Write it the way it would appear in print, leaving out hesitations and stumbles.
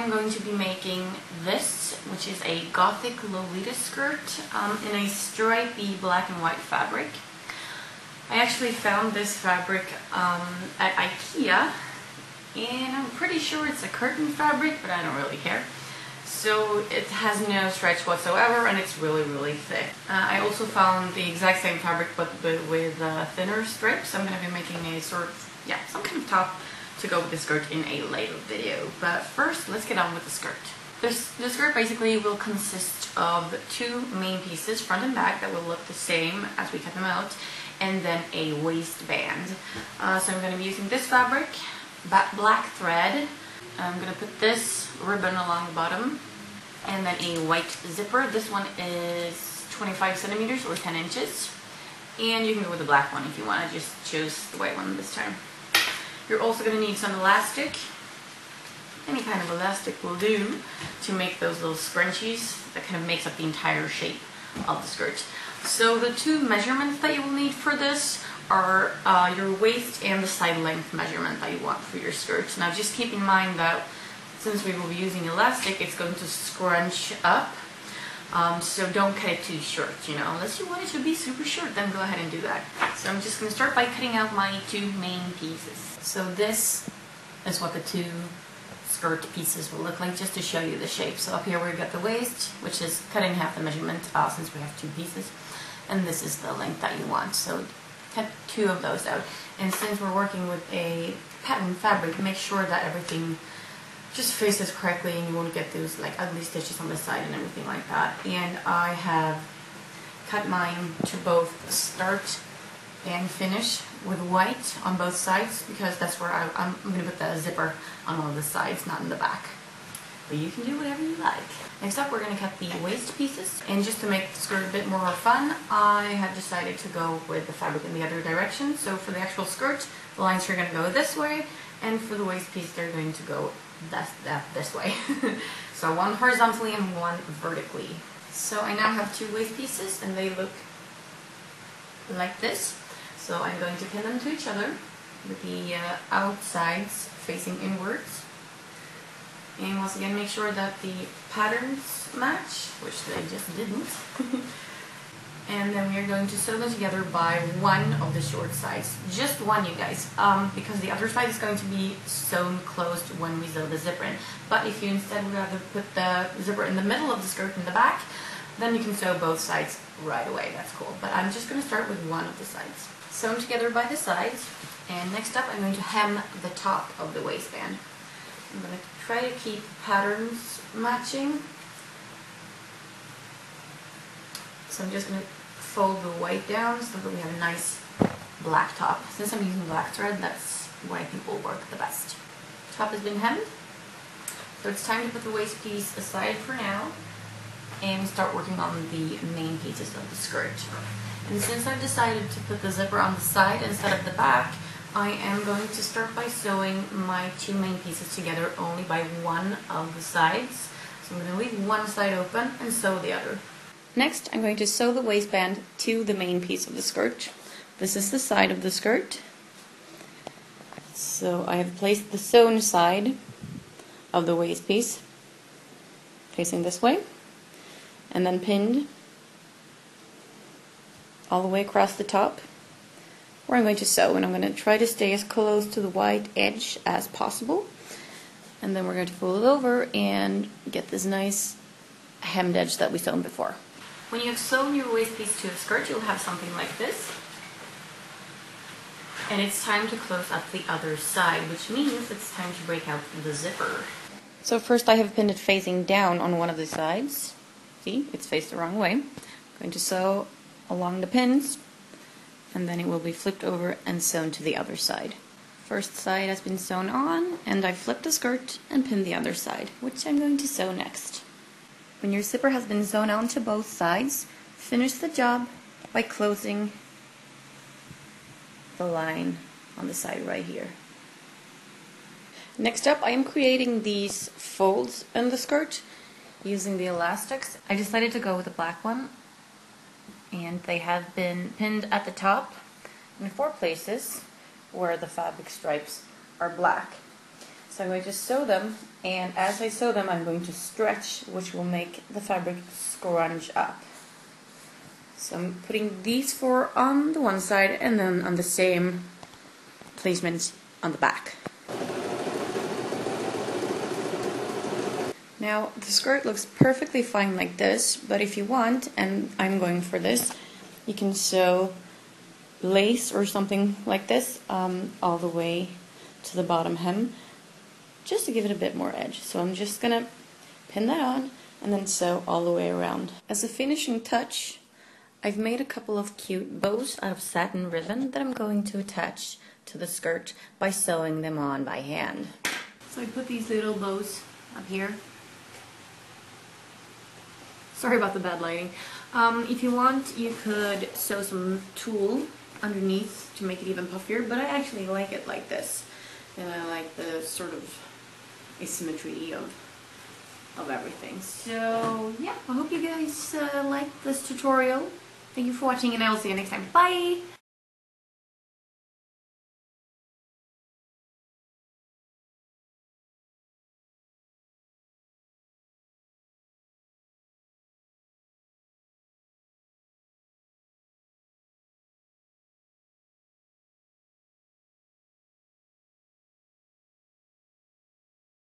I'm going to be making this, which is a gothic lolita skirt in a stripy black and white fabric. I actually found this fabric at IKEA, and I'm pretty sure it's a curtain fabric, but I don't really care. So it has no stretch whatsoever, and it's really, really thick. I also found the exact same fabric, but with thinner strips. I'm going to be making a sort of, some kind of top to go with the skirt in a later video. But first, let's get on with the skirt. The skirt basically will consist of two main pieces, front and back, that will look the same as we cut them out, and then a waistband. So I'm going to be using this fabric, black thread. I'm going to put this ribbon along the bottom, and then a white zipper. This one is 25 centimeters or 10 inches. And you can go with the black one if you want. I just chose the white one this time. You're also going to need some elastic. Any kind of elastic will do to make those little scrunchies that kind of makes up the entire shape of the skirt. So the two measurements that you will need for this are your waist and the side length measurement that you want for your skirt. Now just keep in mind that since we will be using elastic, it's going to scrunch up. So don't cut it too short, unless you want it to be super short, then go ahead and do that. So I'm just going to start by cutting out my two main pieces. So this is what the two skirt pieces will look like, just to show you the shape. So up here we've got the waist, which is cut in half the measurement since we have two pieces, and this is the length that you want. So cut two of those out. And since we're working with a pattern fabric, make sure that everything just faces correctly and you won't get those like ugly stitches on the side and everything like that. And I have cut mine to both start and finish with white on both sides, because that's where I'm going to put the zipper on one of the sides, not in the back. But you can do whatever you like. Next up, we're going to cut the waist pieces. And just to make the skirt a bit more fun, I have decided to go with the fabric in the other direction. So for the actual skirt, the lines are going to go this way, and for the waist piece, they're going to go this way. So one horizontally and one vertically. So I now have two waist pieces, and they look like this. So I'm going to pin them to each other with the outsides facing inwards. And once again, make sure that the patterns match, which they just didn't. And then we are going to sew them together by one of the short sides. Just one, you guys, because the other side is going to be sewn closed when we sew the zipper in. But if you instead would rather put the zipper in the middle of the skirt in the back, then you can sew both sides right away. That's cool. But I'm just going to start with one of the sides. Sew them together by the sides. And next up, I'm going to hem the top of the waistband. I'm going to try to keep patterns matching. So I'm just going to fold the white down so that we have a nice black top. Since I'm using black thread, that's what I think will work the best. Top has been hemmed. So it's time to put the waist piece aside for now and start working on the main pieces of the skirt. And since I've decided to put the zipper on the side instead of the back, I am going to start by sewing my two main pieces together only by one of the sides. So I'm going to leave one side open and sew the other. Next, I'm going to sew the waistband to the main piece of the skirt. This is the side of the skirt. So I have placed the sewn side of the waist piece facing this way, and then pinned all the way across the top, where I'm going to sew, and I'm going to try to stay as close to the white edge as possible. And then we're going to fold it over and get this nice hemmed edge that we sewn before. When you have sewn your waist piece to a skirt, you'll have something like this. And it's time to close up the other side, which means it's time to break out the zipper. So first I have pinned it facing down on one of the sides. See, it's faced the wrong way. I'm going to sew along the pins, and then it will be flipped over and sewn to the other side. First side has been sewn on, and I've flipped the skirt and pinned the other side, which I'm going to sew next. When your zipper has been sewn on to both sides, finish the job by closing the line on the side right here. Next up, I am creating these folds in the skirt using the elastics. I decided to go with the black one, and they have been pinned at the top in 4 places where the fabric stripes are black. So I'm going to sew them, and as I sew them I'm going to stretch, which will make the fabric scrunch up. So I'm putting these four on the one side and then on the same placement on the back. Now the skirt looks perfectly fine like this, but if you want, and I'm going for this, you can sew lace or something like this all the way to the bottom hem, just to give it a bit more edge. So I'm just gonna pin that on and then sew all the way around. As a finishing touch, I've made a couple of cute bows out of satin ribbon that I'm going to attach to the skirt by sewing them on by hand. So I put these little bows up here. Sorry about the bad lighting. If you want, you could sew some tulle underneath to make it even puffier, but I actually like it like this. And I like the sort of asymmetry of everything. So yeah, I hope you guys liked this tutorial. Thank you for watching, and I will see you next time. Bye!